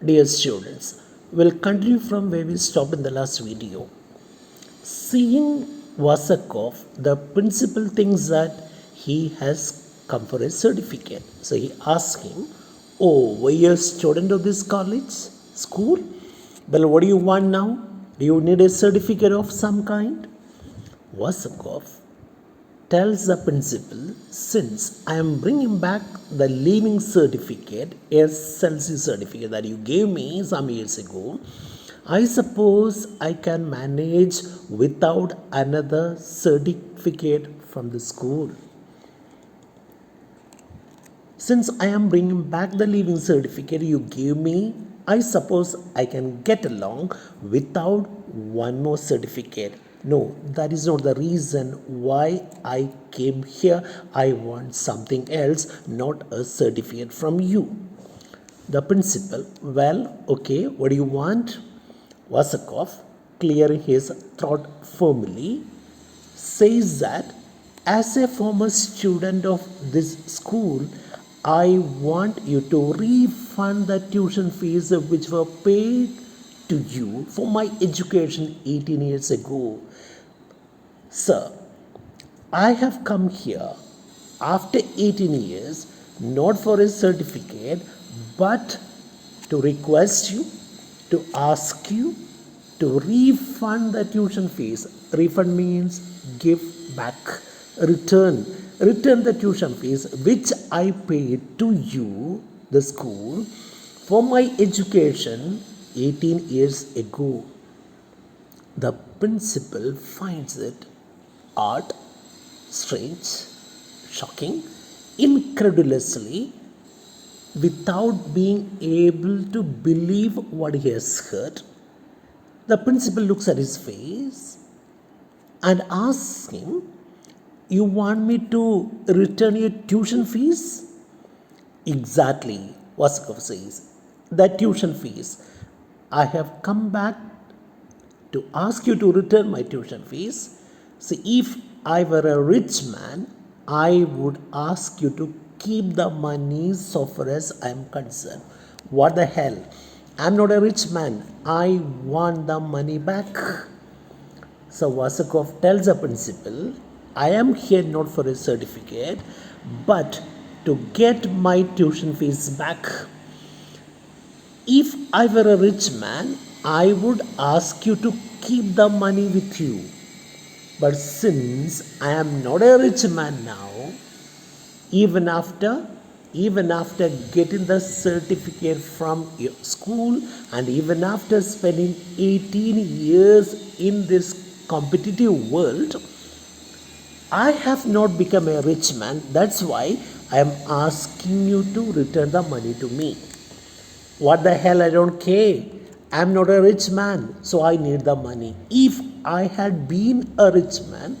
Dear students, we'll continue from where we stopped in the last video. Seeing Vasakov, the principal thinks that he has come for a certificate. So he asks him, "Oh, were you a student of this college? School? Well, what do you want now? Do you need a certificate of some kind?" Vasakov tells the principal, "Since I am bringing back the leaving certificate, SLC certificate that you gave me some years ago, I suppose I can manage without another certificate from the school. Since I am bringing back the leaving certificate you gave me, I suppose I can get along without one more certificate. No, that is not the reason why I came here. I want something else, not a certificate from you." The principal, "Well, okay, what do you want?" Vasakov, clearing his throat firmly, says that as a former student of this school, I want you to refund the tuition fees which were paid to you for my education 18 years ago. Sir, I have come here after 18 years not for a certificate but to request you, to ask you to refund the tuition fees. Refund means give back, return the tuition fees which I paid to you, the school, for my education 18 years ago. The principal finds it odd, strange, shocking, incredulously, without being able to believe what he has heard. The principal looks at his face and asks him, "You want me to return your tuition fees?" "Exactly," Vasakov says. "The tuition fees. I have come back to ask you to return my tuition fees. See, if I were a rich man, I would ask you to keep the money so far as I am concerned." What the hell? I'm not a rich man. I want the money back. So Vasakov tells the principal, "I am here not for a certificate, but to get my tuition fees back. If I were a rich man, I would ask you to keep the money with you. But since I am not a rich man now, even after getting the certificate from your school and even after spending 18 years in this competitive world, I have not become a rich man. That's why I am asking you to return the money to me." What the hell? I don't care. I'm not a rich man, so I need the money. If I had been a rich man,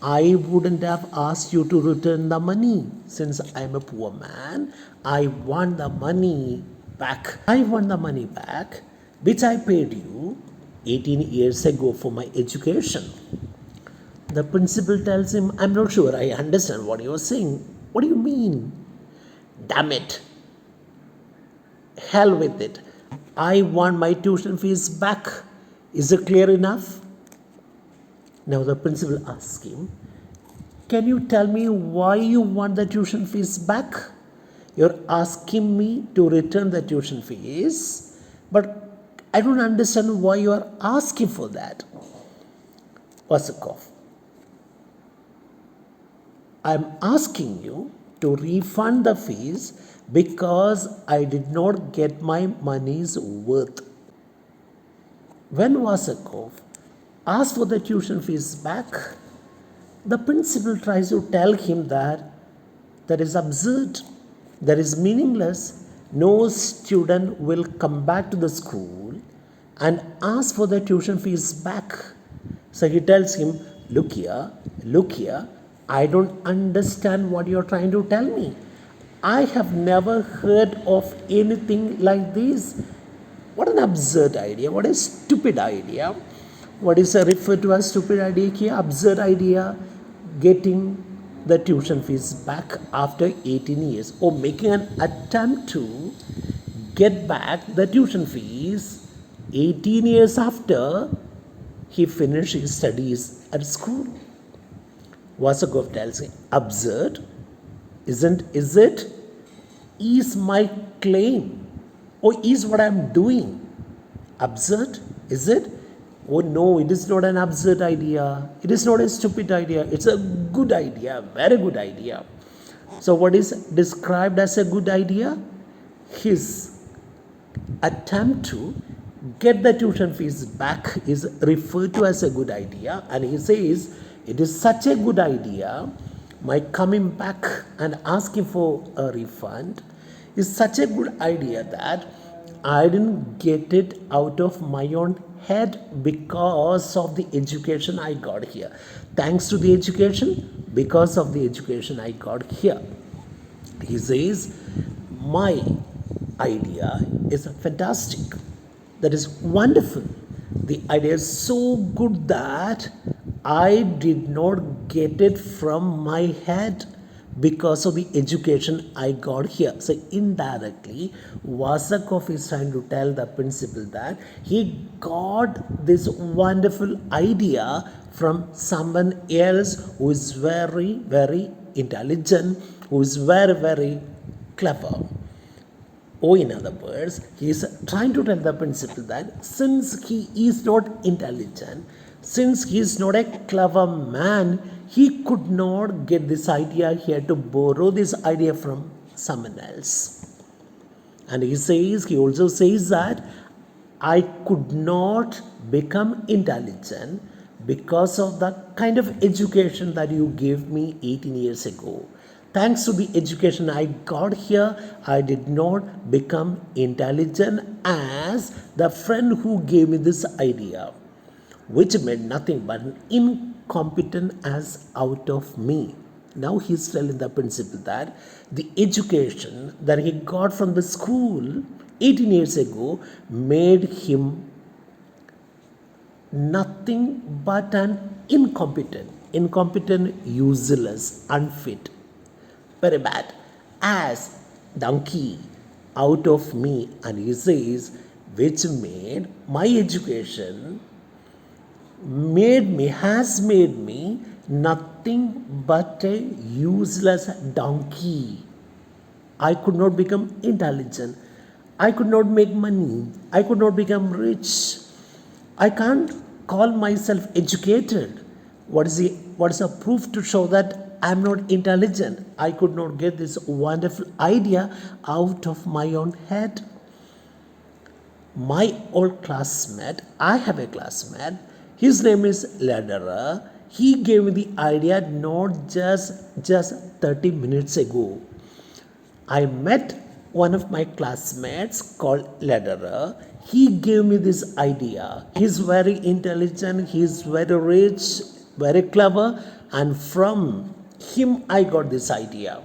I wouldn't have asked you to return the money. Since I'm a poor man, I want the money back. I want the money back which I paid you 18 years ago for my education. The principal tells him, "I'm not sure I understand what you're saying. What do you mean?" "Damn it. Hell with it. I want my tuition fees back. Is it clear enough?" Now the principal asks him, "Can you tell me why you want the tuition fees back? You're asking me to return the tuition fees, but I don't understand why you are asking for that." Vasakov, "I'm asking you to refund the fees because I did not get my money's worth." When Vasakov asks for the tuition fees back, the principal tries to tell him that is absurd, that is meaningless. No student will come back to the school and ask for the tuition fees back. So he tells him, look here, I don't understand what you're trying to tell me. I have never heard of anything like this. What an absurd idea. What a stupid idea. What is referred to as stupid idea here? Absurd idea. Getting the tuition fees back after 18 years, or making an attempt to get back the tuition fees 18 years after he finished his studies at school. Vasakov tells him, absurd, is it? Is my claim or is what I'm doing absurd? Is it? Oh no, it is not an absurd idea. It is not a stupid idea. It's a good idea, very good idea. So, what is described as a good idea? His attempt to get the tuition fees back is referred to as a good idea, and he says it is such a good idea. My coming back and asking for a refund is such a good idea that I didn't get it out of my own head because of the education I got here. Thanks to the education, because of the education I got here. He says, my idea is fantastic. That is wonderful. The idea is so good that I did not get it from my head because of the education I got here. So indirectly, Vasakov is trying to tell the principal that he got this wonderful idea from someone else who is very, very intelligent, who is very, very clever. Or in other words, he is trying to tell the principal that since he is not intelligent, since he is not a clever man, he could not get this idea here to borrow this idea from someone else. And he also says that I could not become intelligent because of the kind of education that you gave me 18 years ago. Thanks to the education I got here, I did not become intelligent as the friend who gave me this idea, which made nothing but an incompetent as out of me. Now he's telling the principal that the education that he got from the school 18 years ago made him nothing but an incompetent, useless, unfit, very bad, as donkey out of me. And he says, which made my education has made me nothing but a useless donkey. I could not become intelligent. I could not make money. I could not become rich. I can't call myself educated. What is the proof to show that I'm not intelligent? I could not get this wonderful idea out of my own head. My old classmate, I have a classmate, his name is Lederer. He gave me the idea not just 30 minutes ago. I met one of my classmates called Lederer. He gave me this idea. He's very intelligent, he's very rich, very clever, and from him I got this idea.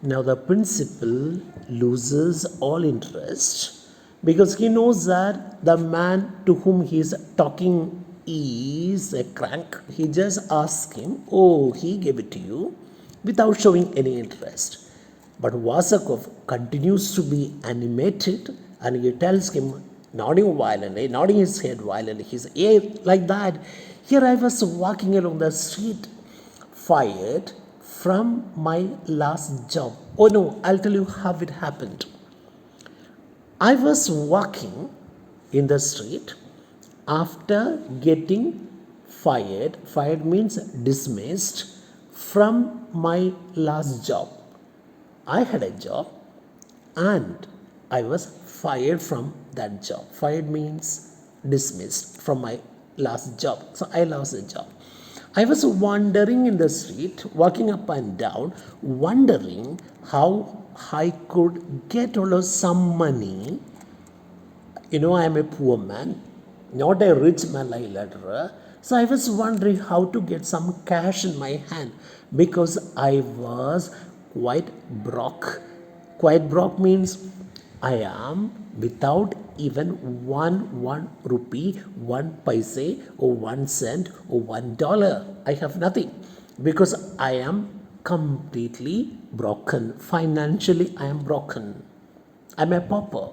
Now the principal loses all interest because he knows that the man to whom he is talking is a crank. He just asks him, oh, he gave it to you, without showing any interest. But Vasakov continues to be animated and he tells him, nodding his head violently, he says, yeah, like that. Here I was walking along the street, fired from my last job. Oh no, I'll tell you how it happened. I was walking in the street after getting fired. Fired means dismissed from my last job. I had a job and I was fired from that job. Fired means dismissed from my last job. So I lost the job. I was wandering in the street, walking up and down, wondering how I could get hold of some money. I am a poor man, not a rich man like Lederer. So I was wondering how to get some cash in my hand because I was quite broke. Quite broke means I am without even one rupee, 1 paise or 1 cent or $1. I have nothing because I am completely broken. Financially, I am broken. I'm a pauper.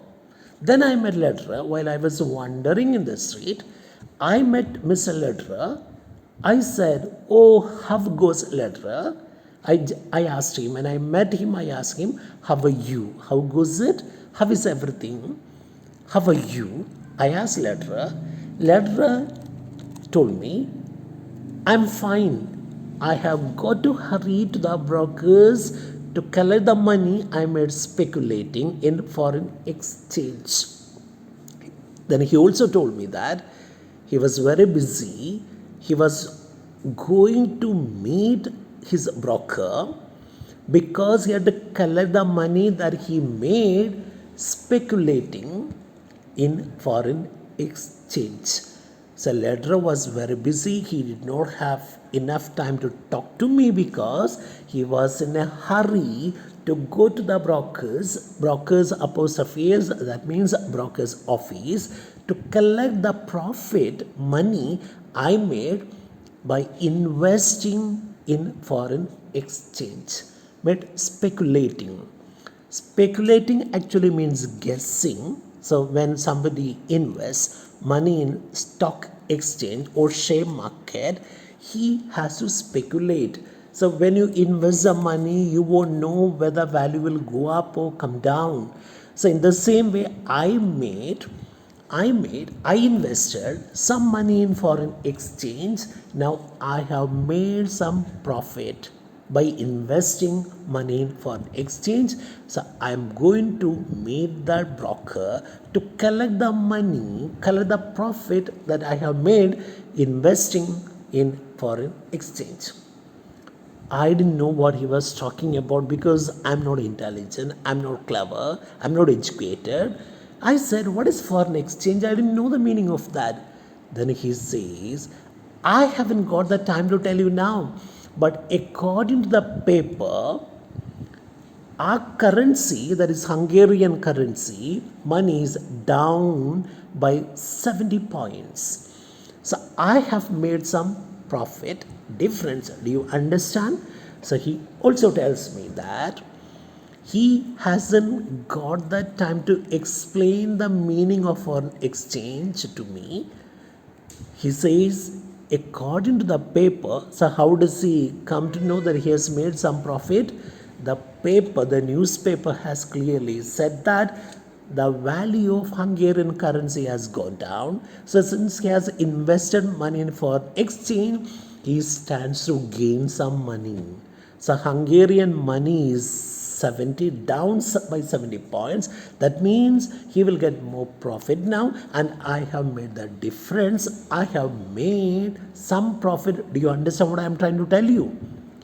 Then I met Ledra while I was wandering in the street. I met Mr. Ledra. I said, "Oh, how goes Ledra?" I asked him, and I met him. I asked him, "How are you? How goes it? How is everything? How are you?" I asked Ledra. Ledra told me, "I'm fine. I have got to hurry to the brokers to collect the money I made speculating in foreign exchange." Then he also told me that he was very busy. He was going to meet his broker because he had to collect the money that he made speculating in foreign exchange. So Ledra was very busy. He did not have enough time to talk to me because he was in a hurry to go to the brokers apostrophes, that means broker's office, to collect the profit money I made by investing in foreign exchange. But speculating. Speculating actually means guessing. So when somebody invests money in stock exchange or share market, he has to speculate. So when you invest the money, you won't know whether value will go up or come down. So in the same way, I invested some money in foreign exchange. Now I have made some profit by investing money in foreign exchange. So I am going to meet that broker to collect the money, collect the profit that I have made investing in foreign exchange. I didn't know what he was talking about because I'm not intelligent, I'm not clever, I'm not educated. I said, "What is foreign exchange?" I didn't know the meaning of that. Then he says, "I haven't got the time to tell you now, but according to the paper, our currency, that is Hungarian currency, money is down by 70 points. So I have made some profit difference. Do you understand?" So he also tells me that he hasn't got that time to explain the meaning of foreign exchange to me. He says, according to the paper, so how does he come to know that he has made some profit? The paper, the newspaper has clearly said that the value of Hungarian currency has gone down. So since he has invested money in foreign exchange, he stands to gain some money. So Hungarian money is 70 down by 70 points. That means he will get more profit now, and I have made the difference. I have made some profit. Do you understand what I am trying to tell you?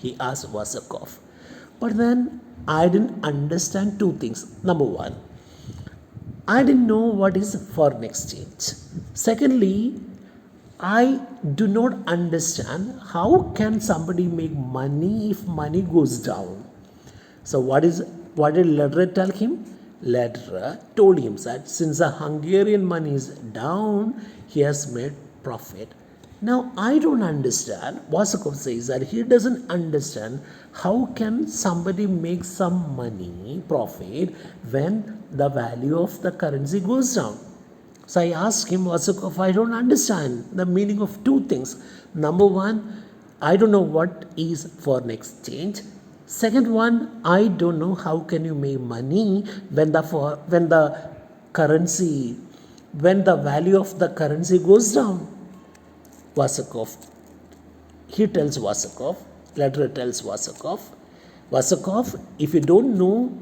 He asked Vasakov. But then I didn't understand two things. Number one, I didn't know what is foreign exchange. Secondly, I do not understand how can somebody make money if money goes down. So what did Lederer tell him? Lederer told him that since the Hungarian money is down, he has made profit. Now I don't understand. Vasakov says that he doesn't understand how can somebody make some money profit when the value of the currency goes down. So I asked him, Vasakov, I don't understand the meaning of two things. Number one, I don't know what is foreign exchange. Second one, I don't know how can you make money when the value of the currency goes down. Vasakov, he tells Vasakov, Lederer tells Vasakov, if you don't know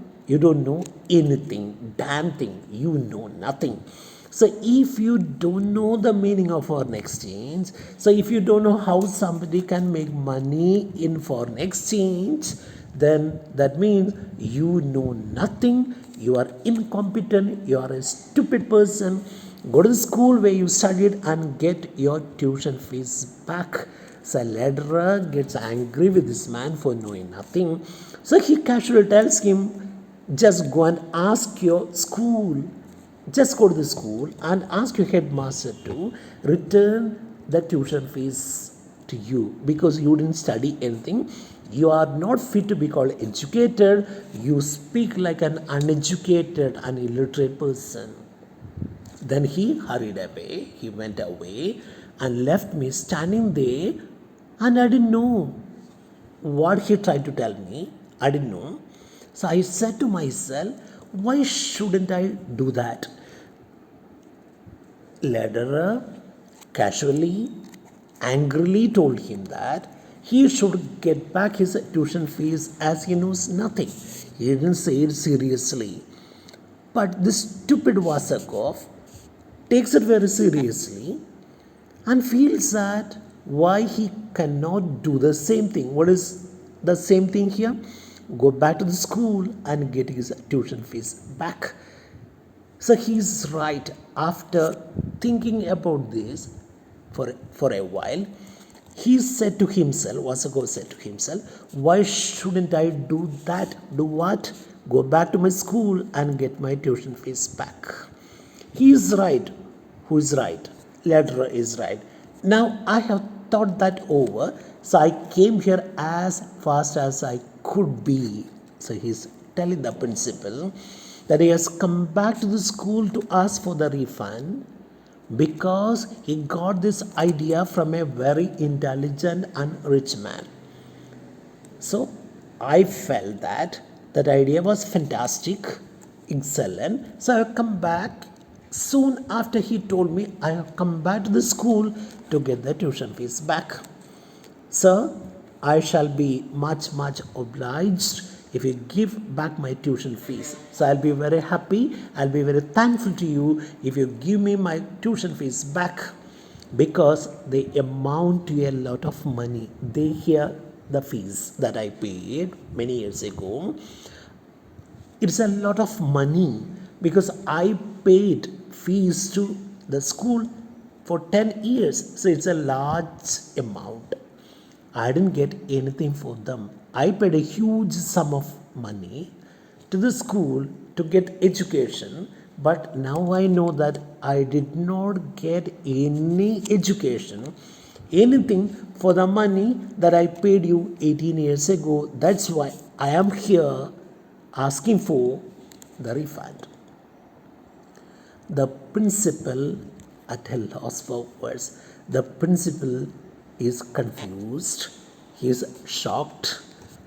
anything, damn thing, you know nothing. So if you don't know the meaning of foreign exchange, so if you don't know how somebody can make money in foreign exchange, then that means you know nothing, you are incompetent, you are a stupid person. Go to the school where you studied and get your tuition fees back. So Lederer gets angry with this man for knowing nothing. So he casually tells him, just go and ask your school. Just go to the school and ask your headmaster to return the tuition fees to you because you didn't study anything. You are not fit to be called educated. You speak like an uneducated and illiterate person. Then he hurried away. He went away and left me standing there, and I didn't know what he tried to tell me. I didn't know. So I said to myself, why shouldn't I do that? Lederer casually, angrily told him that he should get back his tuition fees as he knows nothing. He didn't say it seriously. But this stupid Vasakov takes it very seriously and feels that why he cannot do the same thing. What is the same thing here? Go back to the school and get his tuition fees back. So he's right. After thinking about this for a while, he said to himself, Vasakov said to himself, why shouldn't I do that? Do what? Go back to my school and get my tuition fees back. He is right. Who is right? Lederer is right. Now I have thought that over, so I came here as fast as I could be. So he's telling the principal that he has come back to the school to ask for the refund because he got this idea from a very intelligent and rich man. So I felt that that idea was fantastic, excellent. So I have come back. Soon after he told me, I have come back to the school to get the tuition fees back. Sir, I shall be much obliged if you give back my tuition fees. So I'll be very happy, I'll be very thankful to you if you give me my tuition fees back, because they amount to a lot of money. They hear the fees that I paid many years ago. It's a lot of money because I paid fees to the school for 10 years. So it's a large amount. I didn't get anything for them. I paid a huge sum of money to the school to get education, but now I know that I did not get any education, anything for the money that I paid you 18 years ago. That's why I am here asking for the refund. The principal at a loss for words. The principal is confused, he is shocked,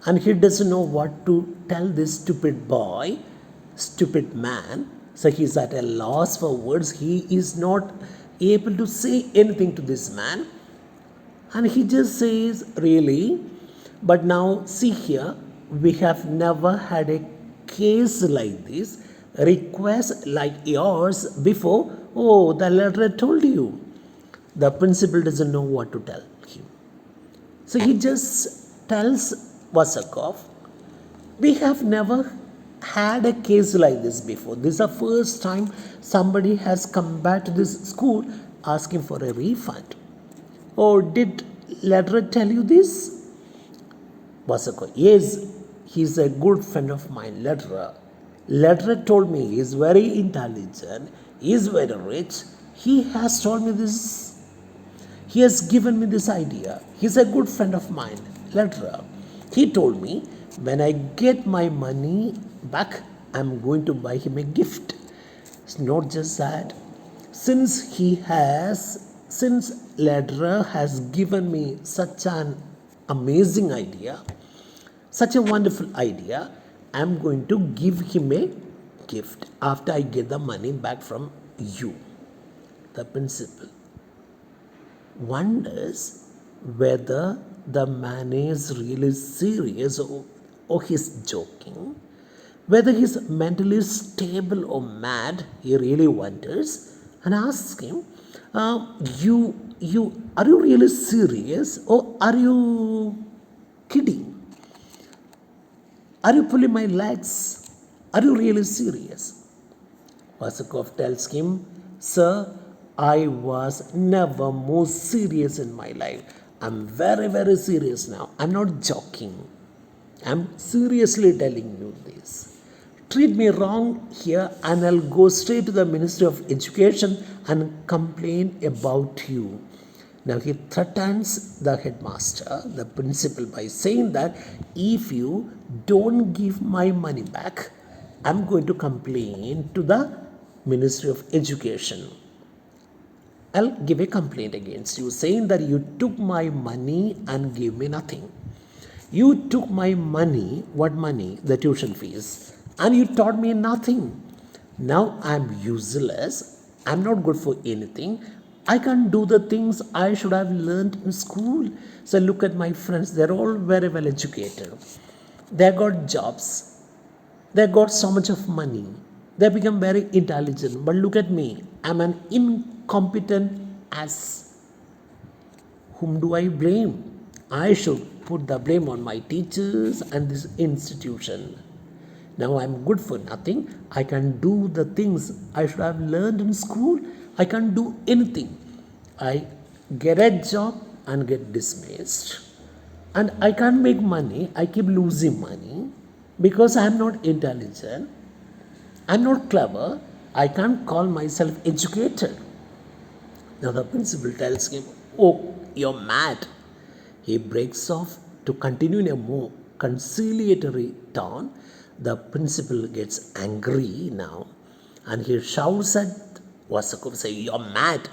and he doesn't know what to tell this stupid boy, stupid man. So he is at a loss for words. He is not able to say anything to this man, and he just says, really? But now see here, we have never had a case like this, request like yours before. Oh, the letter told you. The principal doesn't know what to tell him. So he just tells Vasakov, we have never had a case like this before. This is the first time somebody has come back to this school asking for a refund. Oh, did Lederer tell you this? Vasakov, yes, he's a good friend of mine, Lederer. Lederer told me he's very intelligent, he's very rich. He has told me this. He has given me this idea. He's a good friend of mine, Lederer. He told me when I get my money back, I'm going to buy him a gift. It's not just that. Since Lederer has given me such an amazing idea, such a wonderful idea, I'm going to give him a gift after I get the money back from you. The principal wonders whether the man is really serious or he's joking, whether he's mentally stable or mad. He really wonders and asks him, are you really serious or are you kidding? Are you pulling my legs? Are you really serious? Vasakov tells him, sir, I was never more serious in my life. I'm very serious now. I'm not joking. I'm seriously telling you this. Treat me wrong here and I'll go straight to the Ministry of Education and complain about you. Now he threatens the headmaster, the principal, by saying that if you don't give my money back, I'm going to complain to the Ministry of Education. I'll give a complaint against you, saying that you took my money and gave me nothing. You took my money, what money? The tuition fees, and you taught me nothing. Now I'm useless. I'm not good for anything. I can't do the things I should have learned in school. So look at my friends, they're all very well educated. They got jobs. They got so much of money. They become very intelligent. But look at me. I'm an incompetent ass. Whom do I blame? I should put the blame on my teachers and this institution. Now I'm good for nothing. I can do the things I should have learned in school. I can't do anything. I get a job and get dismissed. And I can't make money. I keep losing money because I'm not intelligent. I'm not clever. I can't call myself educated. Now the principal tells him, "Oh, you're mad." He breaks off to continue in a more conciliatory tone. The principal gets angry now and he shouts at Vasakov, saying, "You're mad."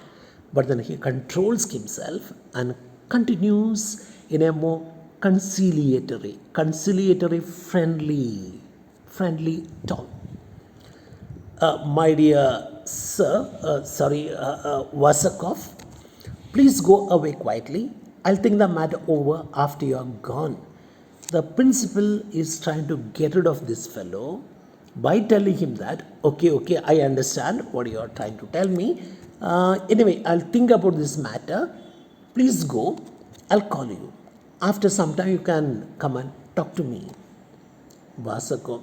But then he controls himself and continues in a more conciliatory, friendly tone. My dear sir, Vasakov, please go away quietly. I'll think the matter over after you're gone. The principal is trying to get rid of this fellow by telling him that, okay, I understand what you're trying to tell me. Anyway, I'll think about this matter. Please go. I'll call you. After some time, you can come and talk to me. Vasakov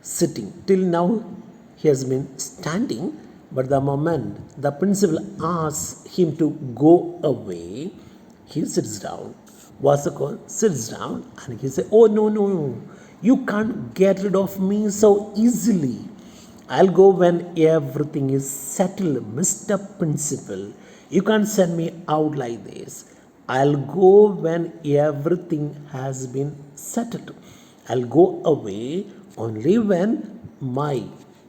sitting. Till now, he has been standing, but the moment the principal asks him to go away, he sits down. Vasakov sits down and he says, "Oh, no, you can't get rid of me so easily. I'll go when everything is settled, Mr. Principal. You can't send me out like this. I'll go when everything has been settled. I'll go away only when my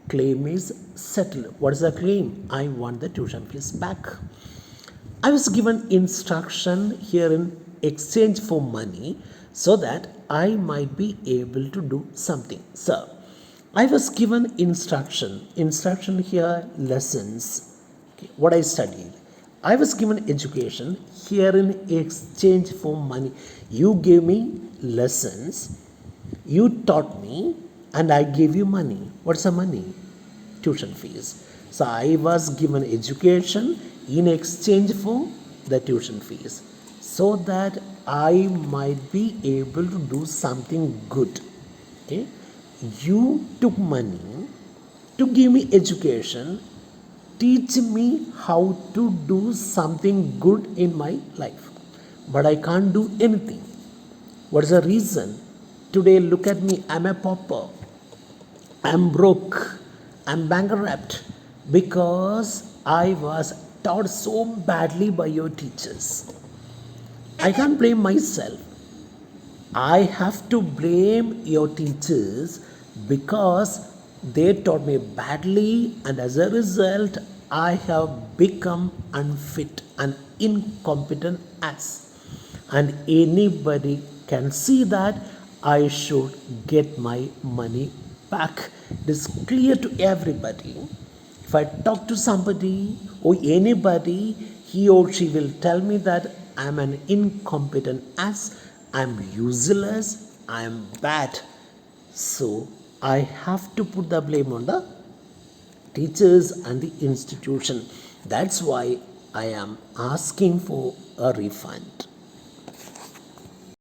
claim is settled." What is the claim? I want the tuition fees back. I was given instruction here in exchange for money so that I might be able to do something. Sir, I was given instruction here, lessons, okay, what I studied. I was given education here in exchange for money. You gave me lessons, you taught me, and I gave you money. What's the money? Tuition fees. So I was given education in exchange for the tuition fees so that I might be able to do something good. Okay? You took money to give me education, teach me how to do something good in my life. But I can't do anything. What is the reason? Today, look at me, I'm a pauper. I'm broke. I'm bankrupt because I was taught so badly by your teachers. I can't blame myself. I have to blame your teachers because they taught me badly, and as a result, I have become unfit and incompetent as. And anybody can see that I should get my money back. It is clear to everybody. If I talk to somebody or anybody, he or she will tell me that I am an incompetent ass, I am useless, I am bad. So I have to put the blame on the teachers and the institution. That's why I am asking for a refund.